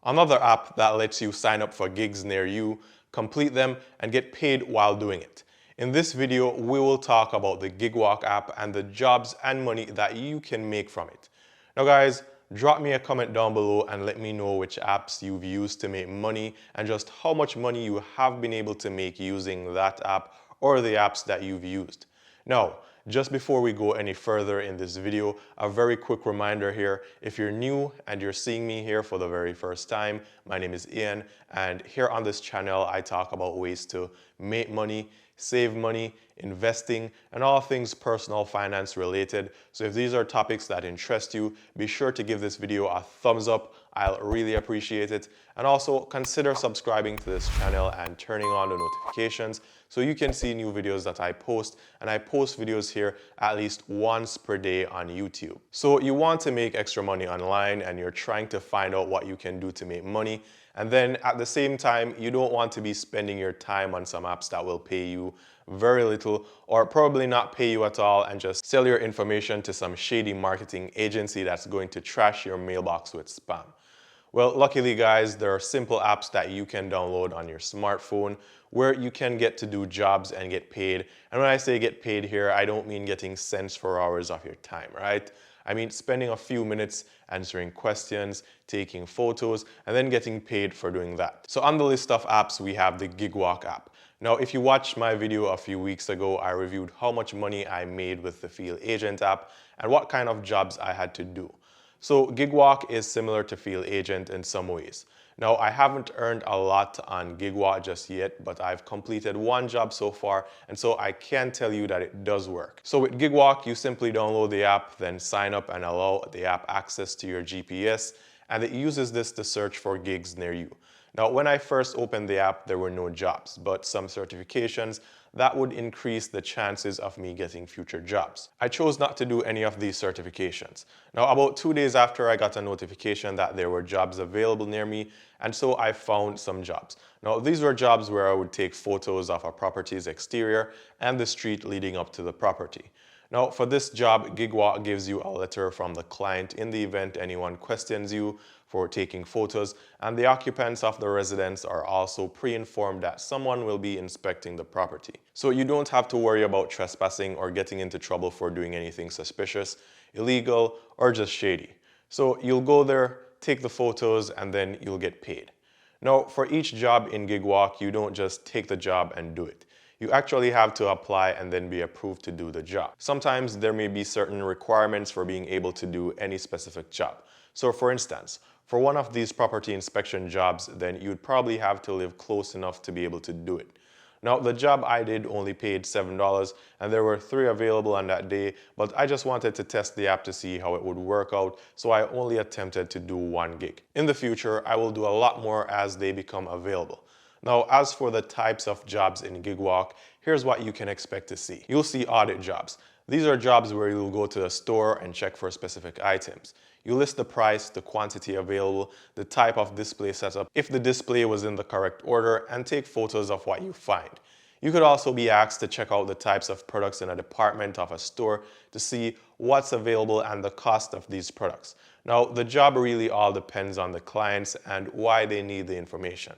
another app that lets you sign up for gigs near you, complete them, and get paid while doing it. In this video, we will talk about the Gigwalk app and the jobs and money that you can make from it. Now guys, drop me a comment down below and let me know which apps you've used to make money and just how much money you have been able to make using that app or the apps that you've used. Now, just before we go any further in this video, a very quick reminder here. If you're new and you're seeing me here for the very first time, my name is Ian, and here on this channel, I talk about ways to make money, save money, investing, and all things personal finance related. So if these are topics that interest you, be sure to give this video a thumbs up. I'll really appreciate it. And also consider subscribing to this channel and turning on the notifications so you can see new videos that I post. And I post videos here at least once per day on YouTube. So you want to make extra money online and you're trying to find out what you can do to make money. And then at the same time, you don't want to be spending your time on some apps that will pay you very little or probably not pay you at all and just sell your information to some shady marketing agency that's going to trash your mailbox with spam. Well, luckily guys, there are simple apps that you can download on your smartphone where you can get to do jobs and get paid. And when I say get paid here, I don't mean getting cents for hours of your time, right? I mean spending a few minutes answering questions, taking photos, and then getting paid for doing that. So on the list of apps, we have the Gigwalk app. Now, if you watched my video a few weeks ago, I reviewed how much money I made with the Field Agent app and what kind of jobs I had to do. So Gigwalk is similar to Field Agent in some ways. Now, I haven't earned a lot on Gigwalk just yet, but I've completed one job so far, and so I can tell you that it does work. So with Gigwalk, you simply download the app, then sign up and allow the app access to your GPS, and it uses this to search for gigs near you. Now, when I first opened the app, there were no jobs, but some certifications that would increase the chances of me getting future jobs. I chose not to do any of these certifications. Now, about 2 days after, I got a notification that there were jobs available near me, and so I found some jobs. Now, these were jobs where I would take photos of a property's exterior and the street leading up to the property. Now, for this job, Gigwalk gives you a letter from the client in the event anyone questions you for taking photos, and the occupants of the residence are also pre-informed that someone will be inspecting the property. So you don't have to worry about trespassing or getting into trouble for doing anything suspicious, illegal, or just shady. So you'll go there, take the photos, and then you'll get paid. Now, for each job in Gigwalk, you don't just take the job and do it. You actually have to apply and then be approved to do the job. Sometimes there may be certain requirements for being able to do any specific job. So for instance, for one of these property inspection jobs, then you'd probably have to live close enough to be able to do it. Now, the job I did only paid $7 and there were 3 available on that day, but I just wanted to test the app to see how it would work out, so I only attempted to do 1 gig. In the future, I will do a lot more as they become available. Now, as for the types of jobs in Gigwalk, here's what you can expect to see. You'll see audit jobs. These are jobs where you'll go to a store and check for specific items. You list the price, the quantity available, the type of display setup, if the display was in the correct order, and take photos of what you find. You could also be asked to check out the types of products in a department of a store to see what's available and the cost of these products. Now, the job really all depends on the clients and why they need the information.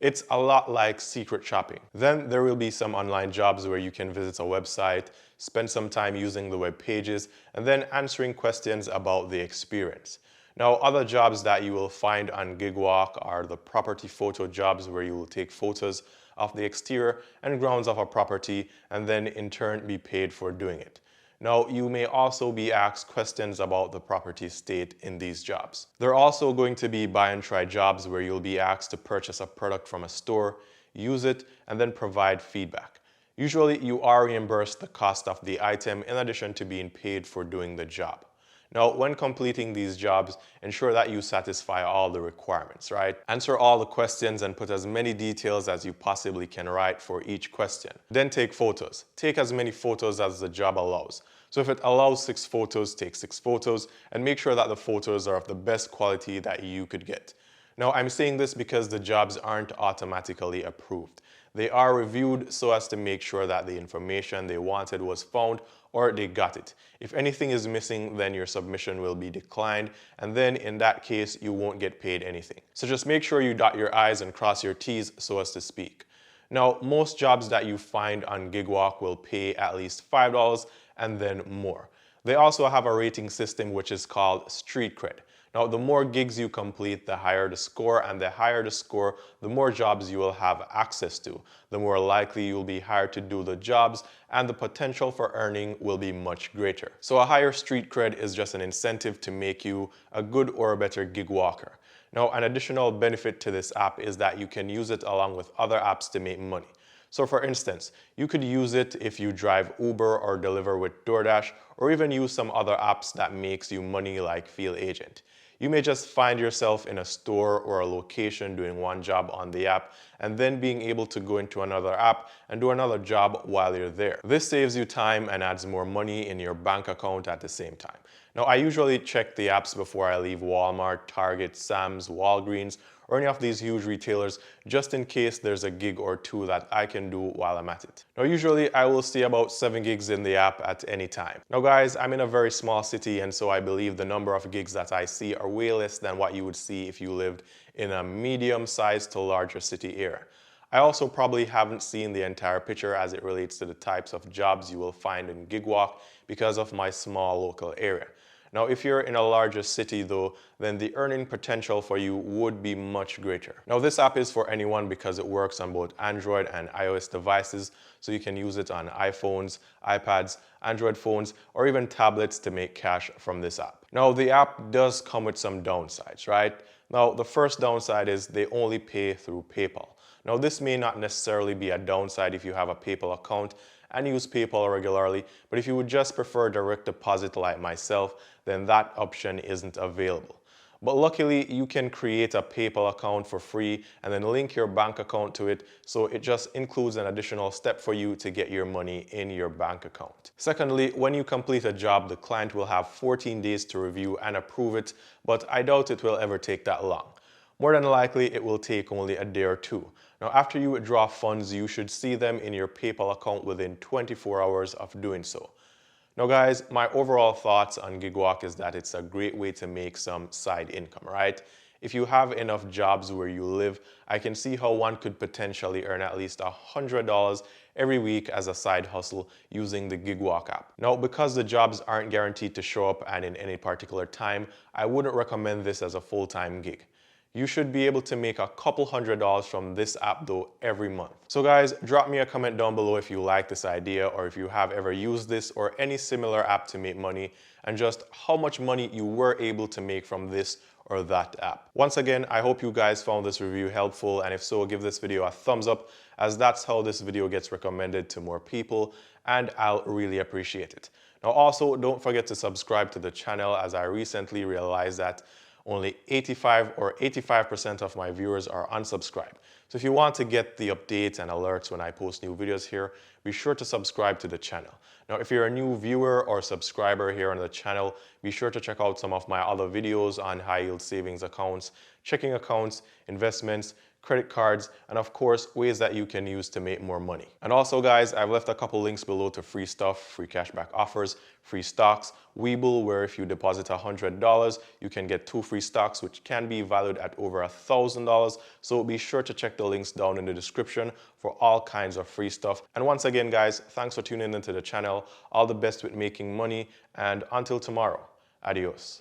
It's a lot like secret shopping. Then there will be some online jobs where you can visit a website, spend some time using the web pages, and then answering questions about the experience. Now, other jobs that you will find on Gigwalk are the property photo jobs where you will take photos of the exterior and grounds of a property and then in turn be paid for doing it. Now, you may also be asked questions about the property state in these jobs. There are also going to be buy and try jobs where you'll be asked to purchase a product from a store, use it, and then provide feedback. Usually, you are reimbursed the cost of the item in addition to being paid for doing the job. Now, when completing these jobs, ensure that you satisfy all the requirements, right? Answer all the questions and put as many details as you possibly can write for each question. Then take photos. Take as many photos as the job allows. So if it allows 6 photos, take 6 photos and make sure that the photos are of the best quality that you could get. Now, I'm saying this because the jobs aren't automatically approved. They are reviewed so as to make sure that the information they wanted was found or they got it. If anything is missing, then your submission will be declined, and then in that case, you won't get paid anything. So just make sure you dot your I's and cross your T's, so as to speak. Now, most jobs that you find on Gigwalk will pay at least $5 and then more. They also have a rating system which is called street cred. Now, the more gigs you complete, the higher the score, and the higher the score, the more jobs you will have access to. The more likely you'll be hired to do the jobs, and the potential for earning will be much greater. So a higher street cred is just an incentive to make you a good or a better gig walker. Now, an additional benefit to this app is that you can use it along with other apps to make money. So for instance, you could use it if you drive Uber or deliver with DoorDash, or even use some other apps that makes you money like Field Agent. You may just find yourself in a store or a location doing one job on the app and then being able to go into another app and do another job while you're there. This saves you time and adds more money in your bank account at the same time. Now, I usually check the apps before I leave Walmart, Target, Sam's, Walgreens, or any of these huge retailers, just in case there's a gig or two that I can do while I'm at it. Now, usually I will see about 7 gigs in the app at any time. Now guys, I'm in a very small city, and so I believe the number of gigs that I see are way less than what you would see if you lived in a medium-sized to larger city area. I also probably haven't seen the entire picture as it relates to the types of jobs you will find in Gigwalk because of my small local area. Now, if you're in a larger city though, then the earning potential for you would be much greater. Now, this app is for anyone because it works on both Android and iOS devices, so you can use it on iPhones, iPads, Android phones, or even tablets to make cash from this app. Now, the app does come with some downsides, right? Now, the first downside is they only pay through PayPal. Now, this may not necessarily be a downside if you have a PayPal account and use PayPal regularly, but if you would just prefer direct deposit like myself, then that option isn't available. But luckily, you can create a PayPal account for free and then link your bank account to it, so it just includes an additional step for you to get your money in your bank account. Secondly, when you complete a job, the client will have 14 days to review and approve it, but I doubt it will ever take that long. More than likely, it will take only a day or two. Now, after you withdraw funds, you should see them in your PayPal account within 24 hours of doing so. Now guys, my overall thoughts on Gigwalk is that it's a great way to make some side income, right? If you have enough jobs where you live, I can see how one could potentially earn at least $100 every week as a side hustle using the Gigwalk app. Now, because the jobs aren't guaranteed to show up and in any particular time, I wouldn't recommend this as a full-time gig. You should be able to make a couple $100s from this app though every month. So guys, drop me a comment down below if you like this idea, or if you have ever used this or any similar app to make money, and just how much money you were able to make from this or that app. Once again, I hope you guys found this review helpful, and if so, give this video a thumbs up, as that's how this video gets recommended to more people, and I'll really appreciate it. Now also, don't forget to subscribe to the channel, as I recently realized that only 85% of my viewers are unsubscribed. So if you want to get the updates and alerts when I post new videos here, be sure to subscribe to the channel. Now, if you're a new viewer or subscriber here on the channel, be sure to check out some of my other videos on high yield savings accounts, checking accounts, investments, credit cards, and of course, ways that you can use to make more money. And also guys, I've left a couple links below to free stuff, free cashback offers, free stocks, Webull, where if you deposit $100, you can get 2 free stocks, which can be valued at over $1,000. So be sure to check the links down in the description for all kinds of free stuff. And once again, guys, thanks for tuning into the channel. All the best with making money, and until tomorrow, adios.